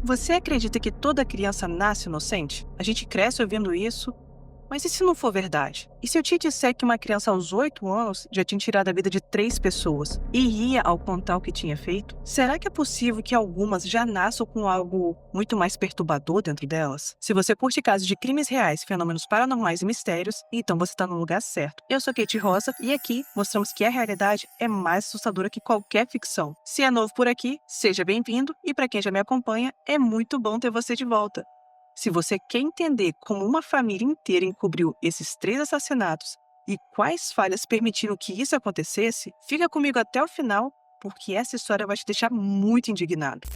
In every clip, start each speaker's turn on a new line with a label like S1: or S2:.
S1: Você acredita que toda criança nasce inocente? A gente cresce ouvindo isso, mas e se não for verdade? E se eu te disser que uma criança aos 8 anos já tinha tirado a vida de 3 pessoas e ria ao contar o que tinha feito? Será que é possível que algumas já nasçam com algo muito mais perturbador dentro delas? Se você curte casos de crimes reais, fenômenos paranormais e mistérios, então você está no lugar certo. Eu sou Kate Rosa e aqui mostramos que a realidade é mais assustadora que qualquer ficção. Se é novo por aqui, seja bem-vindo, e para quem já me acompanha, é muito bom ter você de volta. Se você quer entender como uma família inteira encobriu esses 3 assassinatos e quais falhas permitiram que isso acontecesse, fica comigo até o final, porque essa história vai te deixar muito indignado.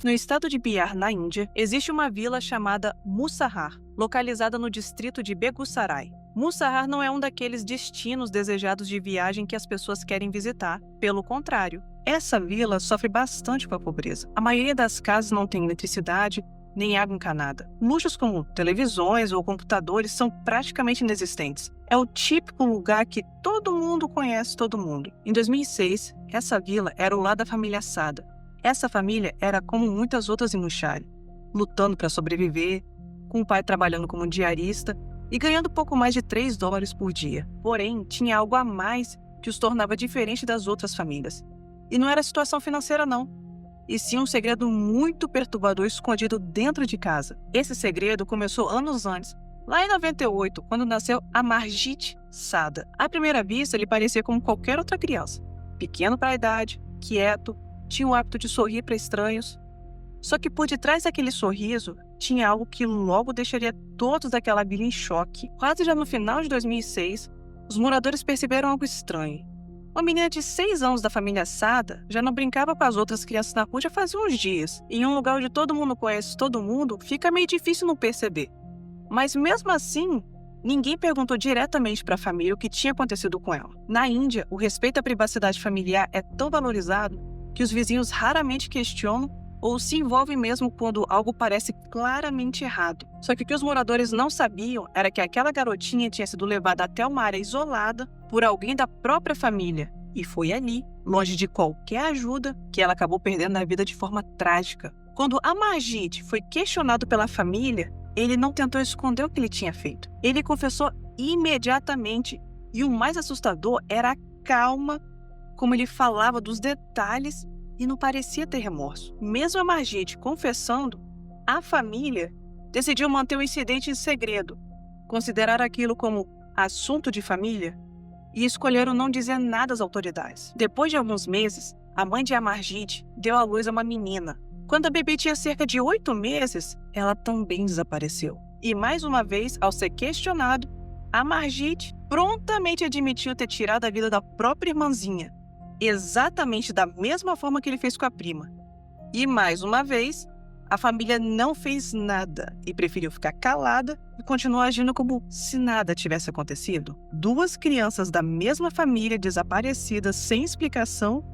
S1: No estado de Bihar, na Índia, existe uma vila chamada Musahar, localizada no distrito de Begusarai. Musahar não é um daqueles destinos desejados de viagem que as pessoas querem visitar. Pelo contrário, essa vila sofre bastante com a pobreza. A maioria das casas não tem eletricidade, nem água encanada. Luxos como televisões ou computadores são praticamente inexistentes. É o típico lugar que todo mundo conhece todo mundo. Em 2006, essa vila era o lar da família Sada. Essa família era como muitas outras em Mushari, lutando para sobreviver, com o pai trabalhando como diarista e ganhando pouco mais de $3 por dia. Porém, tinha algo a mais que os tornava diferente das outras famílias. E não era a situação financeira, não. E sim um segredo muito perturbador escondido dentro de casa. Esse segredo começou anos antes, lá em 98, quando nasceu Amarjit Sada. À primeira vista, ele parecia como qualquer outra criança. Pequeno para a idade, quieto, tinha o hábito de sorrir para estranhos. Só que por detrás daquele sorriso, tinha algo que logo deixaria todos daquela vila em choque. Quase já no final de 2006, os moradores perceberam algo estranho. Uma menina de 6 anos da família Sada já não brincava com as outras crianças na rua já fazia uns dias. E em um lugar onde todo mundo conhece todo mundo, fica meio difícil não perceber. Mas mesmo assim, ninguém perguntou diretamente para a família o que tinha acontecido com ela. Na Índia, o respeito à privacidade familiar é tão valorizado que os vizinhos raramente questionam ou se envolvem mesmo quando algo parece claramente errado. Só que o que os moradores não sabiam era que aquela garotinha tinha sido levada até uma área isolada por alguém da própria família. E foi ali, longe de qualquer ajuda, que ela acabou perdendo a vida de forma trágica. Quando Amarjit foi questionado pela família, ele não tentou esconder o que ele tinha feito. Ele confessou imediatamente. E o mais assustador era a calma como ele falava dos detalhes e não parecia ter remorso. Mesmo a Margit confessando, a família decidiu manter o incidente em segredo, considerar aquilo como assunto de família e escolheram não dizer nada às autoridades. Depois de alguns meses, a mãe de Amarjit deu à luz a uma menina. Quando a bebê tinha cerca de 8 meses, ela também desapareceu. E mais uma vez, ao ser questionado, Amarjit prontamente admitiu ter tirado a vida da própria irmãzinha, exatamente da mesma forma que ele fez com a prima. E mais uma vez, a família não fez nada e preferiu ficar calada e continuar agindo como se nada tivesse acontecido. 2 crianças da mesma família desaparecidas sem explicação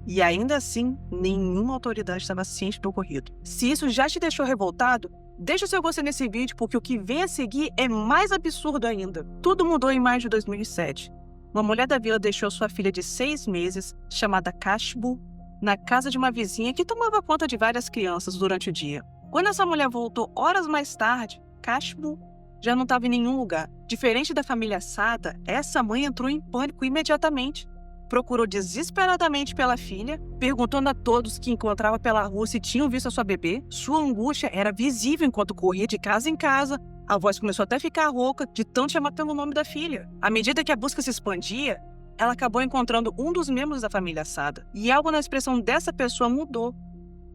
S1: e ainda assim, nenhuma autoridade estava ciente do ocorrido. Se isso já te deixou revoltado, deixa o seu gostei nesse vídeo porque o que vem a seguir é mais absurdo ainda. Tudo mudou em maio de 2007. Uma mulher da vila deixou sua filha de 6 meses, chamada Kashbu, na casa de uma vizinha que tomava conta de várias crianças durante o dia. Quando essa mulher voltou horas mais tarde, Kashbu já não estava em nenhum lugar. Diferente da família Sada, essa mãe entrou em pânico imediatamente. Procurou desesperadamente pela filha, perguntando a todos que encontrava pela rua se tinham visto a sua bebê. Sua angústia era visível enquanto corria de casa em casa. A voz começou até a ficar rouca de tanto chamar pelo nome da filha. À medida que a busca se expandia, ela acabou encontrando um dos membros da família Sada. E algo na expressão dessa pessoa mudou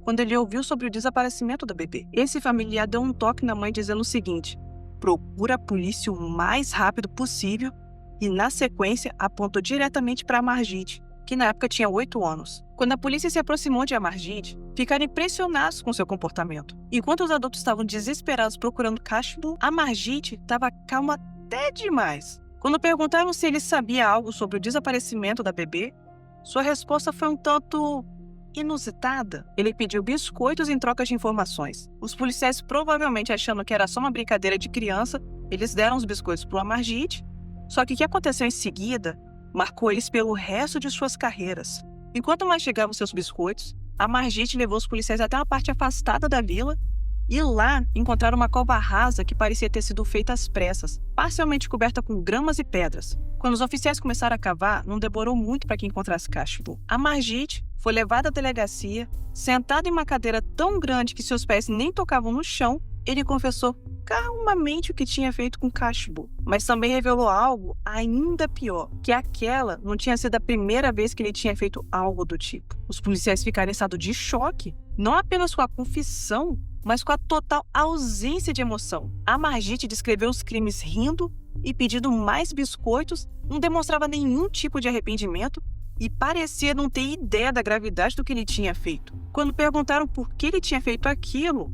S1: quando ele ouviu sobre o desaparecimento da bebê. Esse familiar deu um toque na mãe dizendo o seguinte: procura a polícia o mais rápido possível, e na sequência apontou diretamente para Amarjit, que na época tinha 8 anos. Quando a polícia se aproximou de Amarjit, ficaram impressionados com seu comportamento. Enquanto os adultos estavam desesperados procurando Kashbu, Amarjit estava calma até demais. Quando perguntaram se ele sabia algo sobre o desaparecimento da bebê, sua resposta foi um tanto inusitada. Ele pediu biscoitos em troca de informações. Os policiais, provavelmente achando que era só uma brincadeira de criança, Eles deram os biscoitos para o Amarjid, só que o que aconteceu em seguida marcou eles pelo resto de suas carreiras. Enquanto mastigavam seus biscoitos, Amarjid levou os policiais até uma parte afastada da vila e lá encontraram uma cova rasa que parecia ter sido feita às pressas, parcialmente coberta com gramas e pedras. Quando os oficiais começaram a cavar, não demorou muito para que encontrasse cachorro. Amarjid foi levado à delegacia, sentado em uma cadeira tão grande que seus pés nem tocavam no chão. Ele confessou calmamente o que tinha feito com Kashbu, mas também revelou algo ainda pior, que aquela não tinha sido a primeira vez que ele tinha feito algo do tipo. Os policiais ficaram em estado de choque, não apenas com a confissão, mas com a total ausência de emoção. Amarjid descreveu os crimes rindo e pedindo mais biscoitos, não demonstrava nenhum tipo de arrependimento e parecia não ter ideia da gravidade do que ele tinha feito. Quando perguntaram por que ele tinha feito aquilo,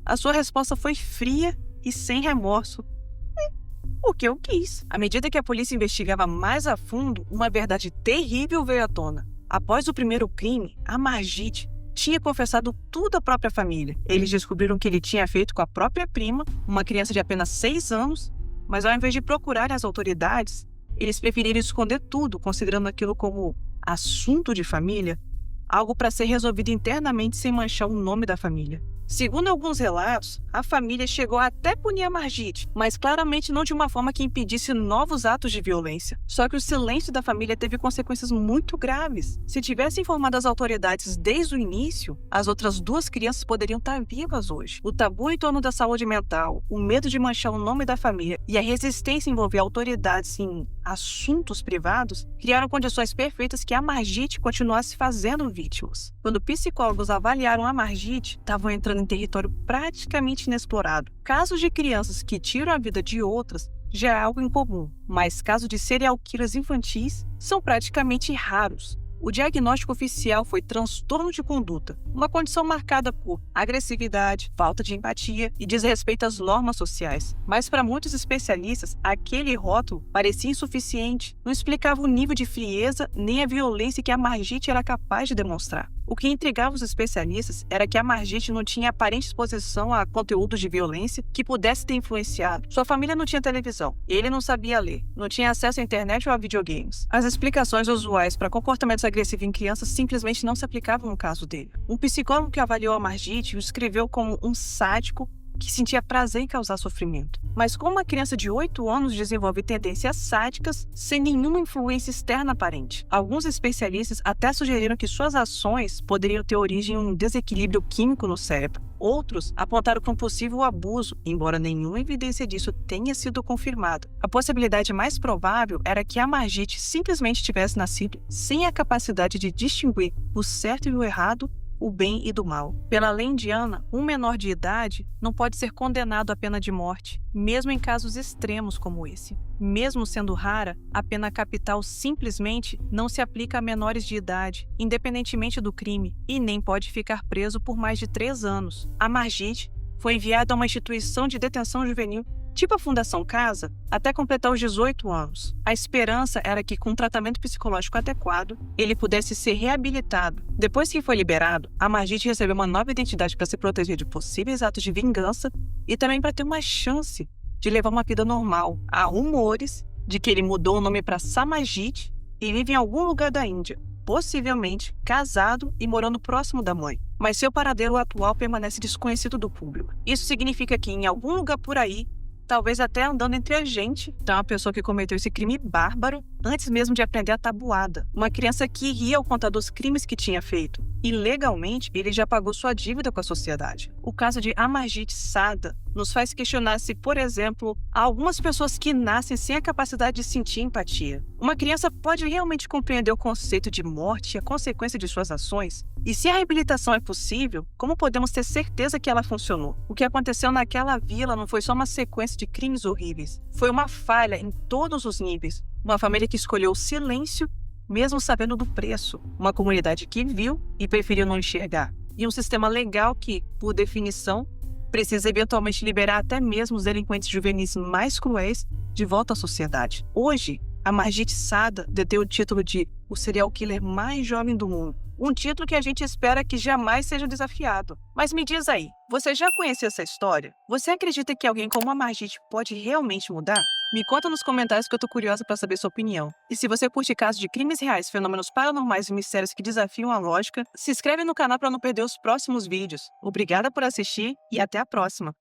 S1: a sua resposta foi fria e sem remorso. Porque eu quis. À medida que a polícia investigava mais a fundo, uma verdade terrível veio à tona. Após o primeiro crime, Amarjid tinha confessado tudo à própria família. Eles descobriram que ele tinha feito com a própria prima, uma criança de apenas 6 anos, mas ao invés de procurarem as autoridades, eles preferiram esconder tudo, considerando aquilo como assunto de família, algo para ser resolvido internamente sem manchar o nome da família. Segundo alguns relatos, a família chegou até punir Amarjid, mas claramente não de uma forma que impedisse novos atos de violência. Só que o silêncio da família teve consequências muito graves. Se tivesse informado as autoridades desde o início, as outras 2 crianças poderiam estar vivas hoje. O tabu em torno da saúde mental, o medo de manchar o nome da família e a resistência em envolver autoridades em assuntos privados criaram condições perfeitas que Amarjid continuasse fazendo vítimas. Quando psicólogos avaliaram Amarjid, estavam entrando em território praticamente inexplorado. Casos de crianças que tiram a vida de outras já é algo incomum, mas casos de serial killers infantis são praticamente raros. O diagnóstico oficial foi transtorno de conduta, uma condição marcada por agressividade, falta de empatia e desrespeito às normas sociais. Mas para muitos especialistas, aquele rótulo parecia insuficiente, não explicava o nível de frieza nem a violência que Amarjid era capaz de demonstrar. O que intrigava os especialistas era que Amarjid não tinha aparente exposição a conteúdos de violência que pudesse ter influenciado. Sua família não tinha televisão, ele não sabia ler, não tinha acesso à internet ou a videogames. As explicações usuais para comportamentos agressivos em crianças simplesmente não se aplicavam no caso dele. Um psicólogo que avaliou Amarjid o descreveu como um sádico que sentia prazer em causar sofrimento. Mas como uma criança de 8 anos desenvolve tendências sádicas sem nenhuma influência externa aparente? Alguns especialistas até sugeriram que suas ações poderiam ter origem em um desequilíbrio químico no cérebro. Outros apontaram para um possível abuso, embora nenhuma evidência disso tenha sido confirmada. A possibilidade mais provável era que Amarjid simplesmente tivesse nascido sem a capacidade de distinguir o certo e o errado, o bem e do mal. Pela lei indiana, um menor de idade não pode ser condenado à pena de morte, mesmo em casos extremos como esse. Mesmo sendo rara, a pena capital simplesmente não se aplica a menores de idade, independentemente do crime, e nem pode ficar preso por mais de 3 anos. Amarjid foi enviado a uma instituição de detenção juvenil, tipo a Fundação Casa, até completar os 18 anos. A esperança era que, com um tratamento psicológico adequado, ele pudesse ser reabilitado. Depois que foi liberado, Amarjid recebeu uma nova identidade para se proteger de possíveis atos de vingança e também para ter uma chance de levar uma vida normal. Há rumores de que ele mudou o nome para Samajid e vive em algum lugar da Índia, possivelmente casado e morando próximo da mãe. Mas seu paradeiro atual permanece desconhecido do público. Isso significa que, em algum lugar por aí, talvez até andando entre a gente, tá uma pessoa que cometeu esse crime bárbaro antes mesmo de aprender a tabuada. Uma criança que ria ao contar dos crimes que tinha feito. E legalmente, ele já pagou sua dívida com a sociedade. O caso de Amarjid Sada nos faz questionar se, por exemplo, há algumas pessoas que nascem sem a capacidade de sentir empatia. Uma criança pode realmente compreender o conceito de morte e a consequência de suas ações? E se a reabilitação é possível, como podemos ter certeza que ela funcionou? O que aconteceu naquela vila não foi só uma sequência de crimes horríveis. Foi uma falha em todos os níveis. Uma família que escolheu o silêncio, mesmo sabendo do preço. Uma comunidade que viu e preferiu não enxergar. E um sistema legal que, por definição, precisa eventualmente liberar até mesmo os delinquentes juvenis mais cruéis de volta à sociedade. Hoje, Amarjid Sada detém o título de o serial killer mais jovem do mundo. um título que a gente espera que jamais seja desafiado. Mas me diz aí, você já conhecia essa história? Você acredita que alguém como a Margit pode realmente mudar? Me conta nos comentários que eu tô curiosa para saber sua opinião. E se você curte casos de crimes reais, fenômenos paranormais e mistérios que desafiam a lógica, se inscreve no canal para não perder os próximos vídeos. Obrigada por assistir e até a próxima!